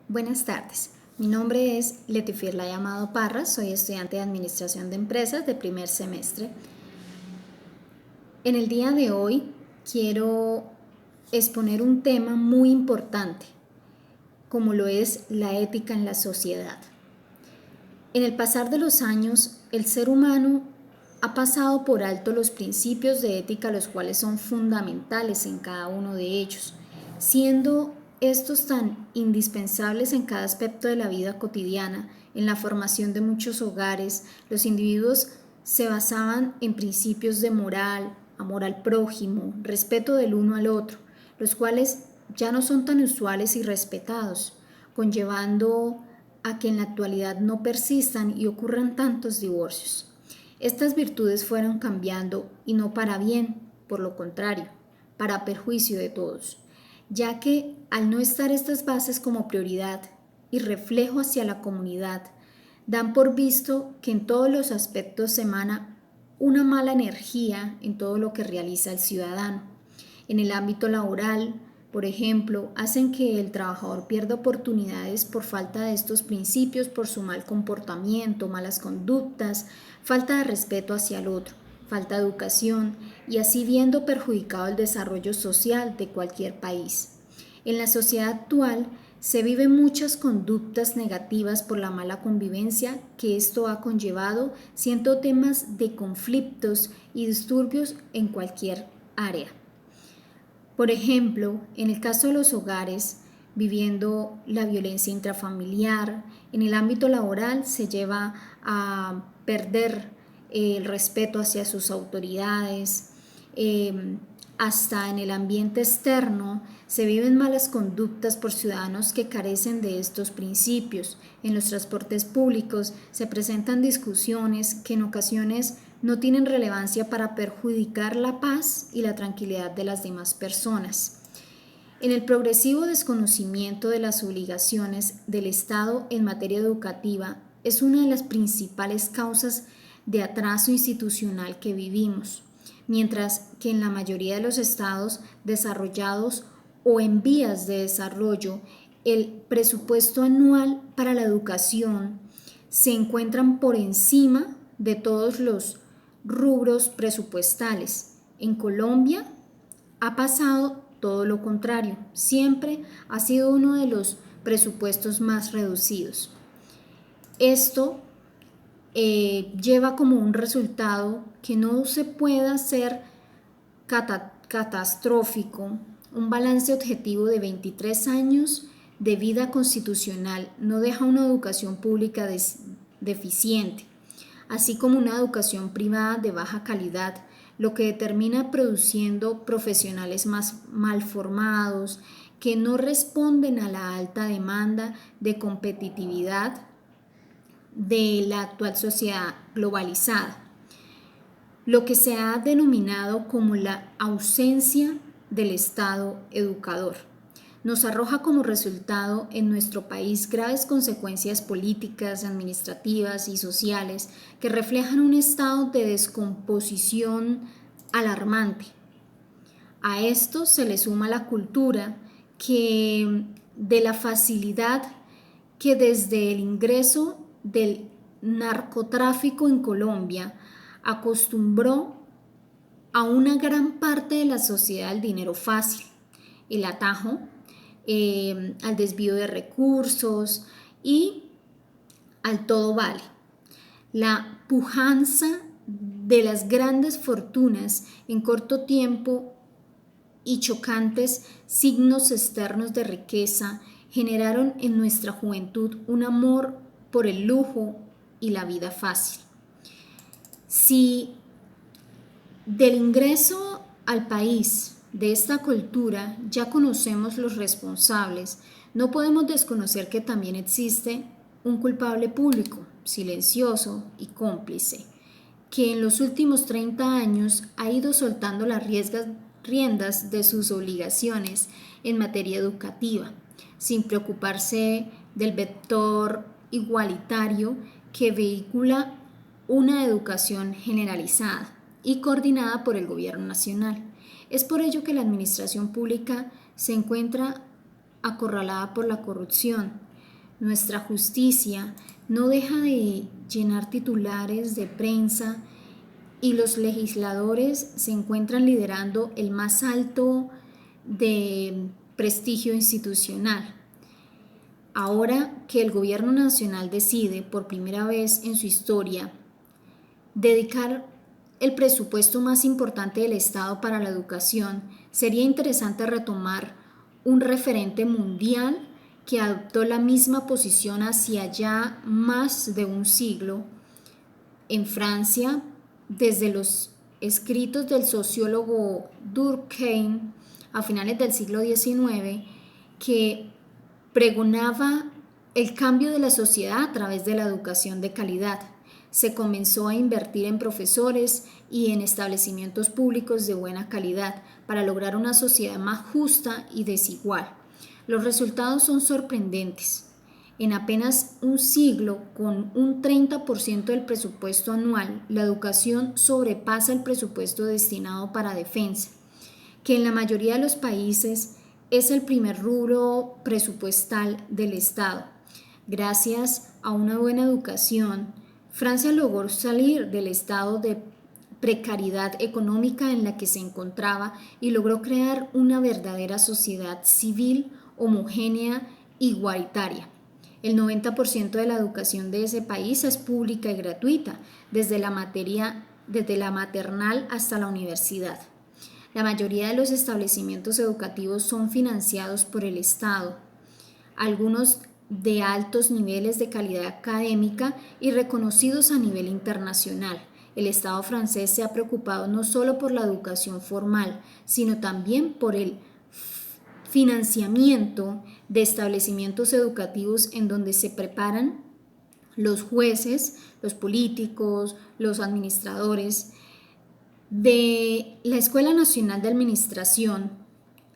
Buenas tardes, mi nombre es Letifirla Amado Parras, soy estudiante de Administración de Empresas de primer semestre. En el día de hoy quiero exponer un tema muy importante, como lo es la ética en la sociedad. En el pasar de los años, el ser humano ha pasado por alto los principios de ética, los cuales son fundamentales en cada uno de ellos, siendo estos tan indispensables en cada aspecto de la vida cotidiana. En la formación de muchos hogares, los individuos se basaban en principios de moral, amor al prójimo, respeto del uno al otro, los cuales ya no son tan usuales y respetados, conllevando a que en la actualidad no persistan y ocurran tantos divorcios. Estas virtudes fueron cambiando y no para bien, por lo contrario, para perjuicio de todos, ya que al no estar estas bases como prioridad y reflejo hacia la comunidad, dan por visto que en todos los aspectos se emana una mala energía en todo lo que realiza el ciudadano. En el ámbito laboral, por ejemplo, hacen que el trabajador pierda oportunidades por falta de estos principios, por su mal comportamiento, malas conductas, falta de respeto hacia el otro, falta de educación y así viendo perjudicado el desarrollo social de cualquier país. En la sociedad actual se viven muchas conductas negativas por la mala convivencia que esto ha conllevado, siendo temas de conflictos y disturbios en cualquier área. Por ejemplo, en el caso de los hogares, viviendo la violencia intrafamiliar, en el ámbito laboral se lleva a perder el respeto hacia sus autoridades, hasta en el ambiente externo se viven malas conductas por ciudadanos que carecen de estos principios. En los transportes públicos se presentan discusiones que en ocasiones no tienen relevancia para perjudicar la paz y la tranquilidad de las demás personas. En el progresivo desconocimiento de las obligaciones del Estado en materia educativa es una de las principales causas de atraso institucional que vivimos, mientras que en la mayoría de los estados desarrollados o en vías de desarrollo, el presupuesto anual para la educación se encuentran por encima de todos los rubros presupuestales. En Colombia ha pasado todo lo contrario, siempre ha sido uno de los presupuestos más reducidos. Esto lleva como un resultado que no se pueda hacer catastrófico. Un balance objetivo de 23 años de vida constitucional no deja una educación pública deficiente, así como una educación privada de baja calidad, lo que termina produciendo profesionales más mal formados, que no responden a la alta demanda de competitividad de la actual sociedad globalizada, lo que se ha denominado como la ausencia del Estado educador. Nos arroja como resultado en nuestro país graves consecuencias políticas, administrativas y sociales que reflejan un estado de descomposición alarmante. A esto se le suma la cultura de la facilidad que desde el ingreso del narcotráfico en Colombia acostumbró a una gran parte de la sociedad al dinero fácil, el atajo, al desvío de recursos y al todo vale. La pujanza de las grandes fortunas en corto tiempo y chocantes signos externos de riqueza generaron en nuestra juventud un amor por el lujo y la vida fácil. Si del ingreso al país de esta cultura ya conocemos los responsables, no podemos desconocer que también existe un culpable público, silencioso y cómplice, que en los últimos 30 años ha ido soltando las riendas de sus obligaciones en materia educativa, sin preocuparse del vector igualitario que vehicula una educación generalizada y coordinada por el gobierno nacional. Es por ello que la administración pública se encuentra acorralada por la corrupción, nuestra justicia no deja de llenar titulares de prensa y los legisladores se encuentran liderando el más alto de prestigio institucional. Ahora que el gobierno nacional decide por primera vez en su historia dedicar el presupuesto más importante del Estado para la educación, sería interesante retomar un referente mundial que adoptó la misma posición hacia ya más de un siglo. En Francia, desde los escritos del sociólogo Durkheim a finales del siglo XIX, que pregonaba el cambio de la sociedad a través de la educación de calidad. Se comenzó a invertir en profesores y en establecimientos públicos de buena calidad para lograr una sociedad más justa y desigual. Los resultados son sorprendentes. En apenas un siglo, con un 30% del presupuesto anual, la educación sobrepasa el presupuesto destinado para defensa, que en la mayoría de los países es el primer rubro presupuestal del Estado. Gracias a una buena educación, Francia logró salir del estado de precariedad económica en la que se encontraba y logró crear una verdadera sociedad civil, homogénea, igualitaria. El 90% de la educación de ese país es pública y gratuita, desde la maternal hasta la universidad. La mayoría de los establecimientos educativos son financiados por el Estado, algunos de altos niveles de calidad académica y reconocidos a nivel internacional. El Estado francés se ha preocupado no solo por la educación formal, sino también por el financiamiento de establecimientos educativos en donde se preparan los jueces, los políticos, los administradores. De la Escuela Nacional de Administración,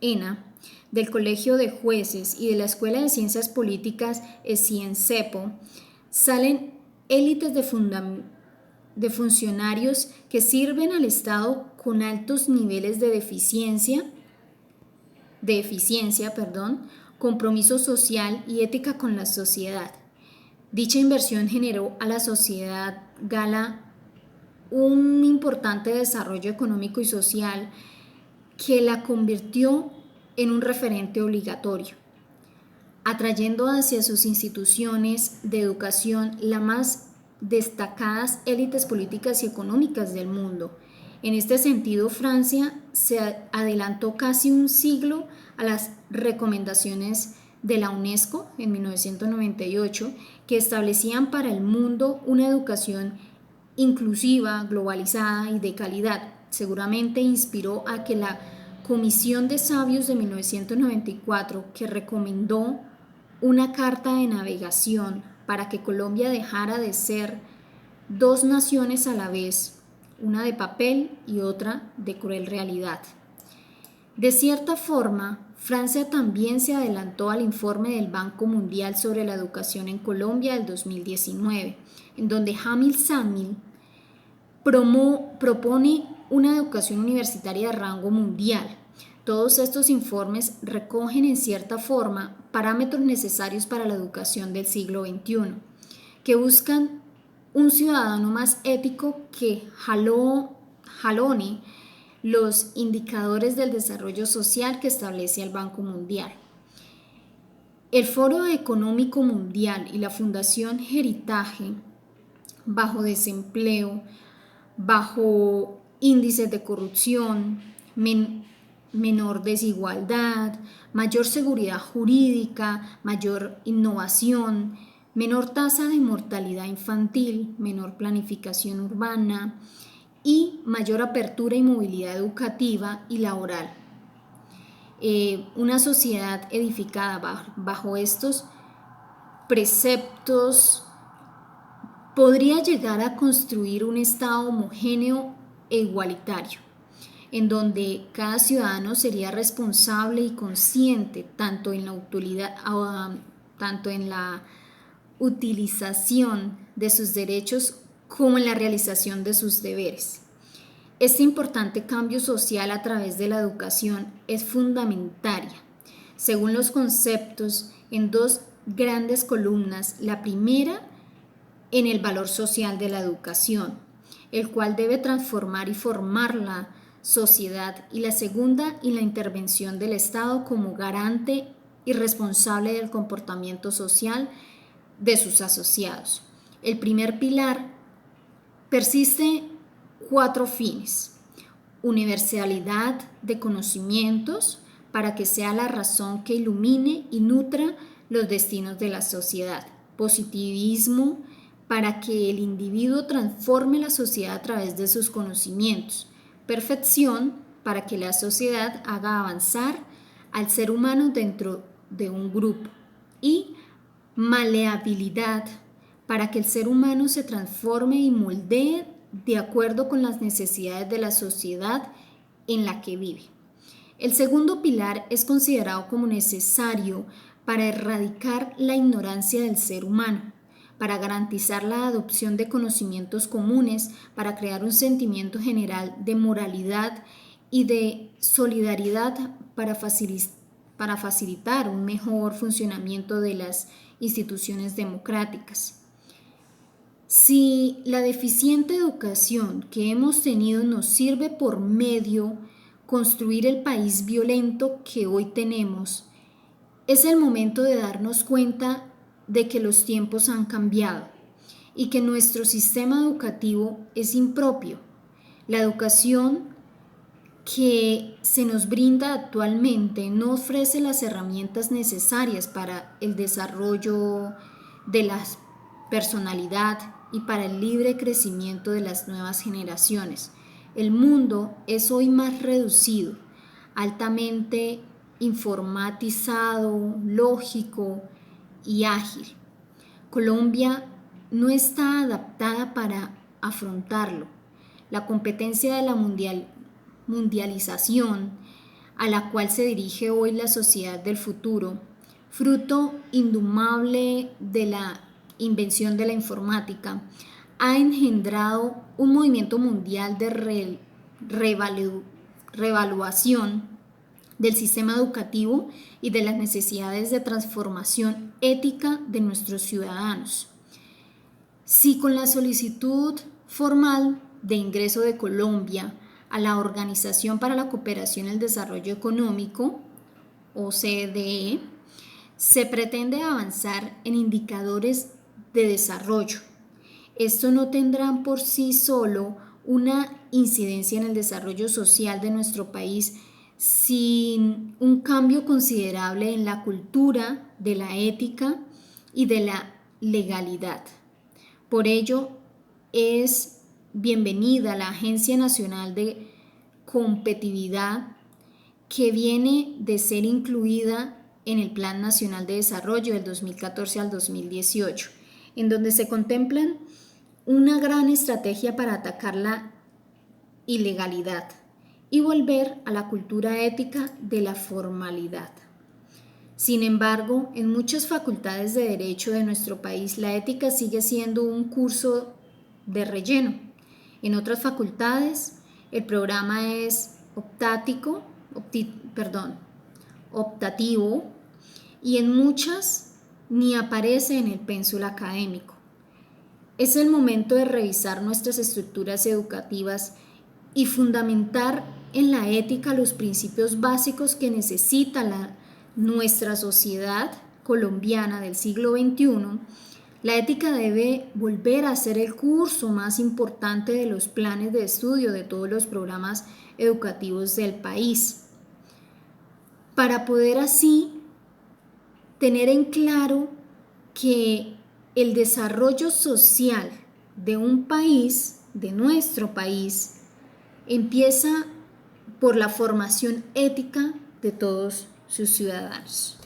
ENA, del Colegio de Jueces y de la Escuela de Ciencias Políticas, ESIENCEPO, salen élites de funcionarios que sirven al Estado con altos niveles de eficiencia, compromiso social y ética con la sociedad. Dicha inversión generó a la sociedad gala un importante desarrollo económico y social que la convirtió en un referente obligatorio, atrayendo hacia sus instituciones de educación las más destacadas élites políticas y económicas del mundo. En este sentido, Francia se adelantó casi un siglo a las recomendaciones de la UNESCO en 1998, que establecían para el mundo una educación inclusiva, globalizada y de calidad. Seguramente inspiró a que la Comisión de Sabios de 1994, que recomendó una carta de navegación para que Colombia dejara de ser dos naciones a la vez, una de papel y otra de cruel realidad. De cierta forma, Francia también se adelantó al informe del Banco Mundial sobre la educación en Colombia del 2019, en donde Jamil Samil propone una educación universitaria de rango mundial. Todos estos informes recogen en cierta forma parámetros necesarios para la educación del siglo XXI, que buscan un ciudadano más ético que jalone los indicadores del desarrollo social que establece el Banco Mundial. El Foro Económico Mundial y la Fundación Heritage, bajo desempleo, bajo índices de corrupción, menor desigualdad, mayor seguridad jurídica, mayor innovación, menor tasa de mortalidad infantil, menor planificación urbana y mayor apertura y movilidad educativa y laboral. Una sociedad edificada bajo estos preceptos podría llegar a construir un Estado homogéneo e igualitario, en donde cada ciudadano sería responsable y consciente tanto en la utilización de sus derechos como en la realización de sus deberes. Este importante cambio social a través de la educación es fundamental, según los conceptos en dos grandes columnas. La primera, en el valor social de la educación, el cual debe transformar y formar la sociedad, y la segunda, en la intervención del Estado como garante y responsable del comportamiento social de sus asociados. El primer pilar persiste 4 fines: universalidad de conocimientos para que sea la razón que ilumine y nutra los destinos de la sociedad; positivismo para que el individuo transforme la sociedad a través de sus conocimientos; perfección para que la sociedad haga avanzar al ser humano dentro de un grupo; y maleabilidad para que el ser humano se transforme y moldee de acuerdo con las necesidades de la sociedad en la que vive. El segundo pilar es considerado como necesario para erradicar la ignorancia del ser humano, para garantizar la adopción de conocimientos comunes, para crear un sentimiento general de moralidad y de solidaridad, para facilitar un mejor funcionamiento de las instituciones democráticas. Si la deficiente educación que hemos tenido nos sirve por medio construir el país violento que hoy tenemos, es el momento de darnos cuenta de que los tiempos han cambiado y que nuestro sistema educativo es impropio. La educación que se nos brinda actualmente no ofrece las herramientas necesarias para el desarrollo de la personalidad y para el libre crecimiento de las nuevas generaciones. El mundo es hoy más reducido, altamente informatizado, lógico y ágil. Colombia no está adaptada para afrontarlo. La competencia de la mundialización a la cual se dirige hoy la sociedad del futuro, fruto indomable de la invención de la informática, ha engendrado un movimiento mundial de reevaluación del sistema educativo y de las necesidades de transformación ética de nuestros ciudadanos. Si con la solicitud formal de ingreso de Colombia a la Organización para la Cooperación y el Desarrollo Económico, OCDE, se pretende avanzar en indicadores de desarrollo, esto no tendrá por sí solo una incidencia en el desarrollo social de nuestro país sin un cambio considerable en la cultura de la ética y de la legalidad. Por ello, es bienvenida la Agencia Nacional de Competitividad, que viene de ser incluida en el Plan Nacional de Desarrollo del 2014 al 2018, en donde se contemplan una gran estrategia para atacar la ilegalidad y volver a la cultura ética de la formalidad. Sin embargo, en muchas facultades de derecho de nuestro país, la ética sigue siendo un curso de relleno. En otras facultades, el programa es optativo, y en muchas ni aparece en el pénsul académico. Es el momento de revisar nuestras estructuras educativas y fundamentar en la ética los principios básicos que necesita nuestra sociedad colombiana del siglo XXI. La ética debe volver a ser el curso más importante de los planes de estudio de todos los programas educativos del país, para poder así tener en claro que el desarrollo social de un país, de nuestro país, empieza por la formación ética de todos sus ciudadanos.